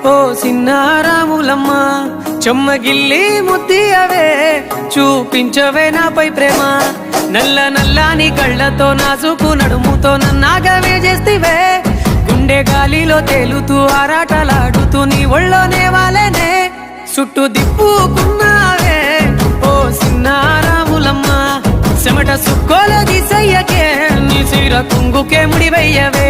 ఓ సిన్నారాములమ్మ చెమ్మగిల్లి ముద్దియవే చూపించవే నాపై ప్రేమ నల్ల నల్లాని కళ్ళతో నాజుకు నడుముతో నన్నాగవే చేస్తివే గుండె గాలిలో తేలుతూ ఆరాటలాడుతూ నీ ఒళ్ళోనే వాలేనే చుట్టూ దిప్పుకున్నావే ఓ సిన్నారాములమ్మ చెమట సుక్కోలో దిసయ్యకే నీ చీర కుంగుకే ముడివెయ్యవే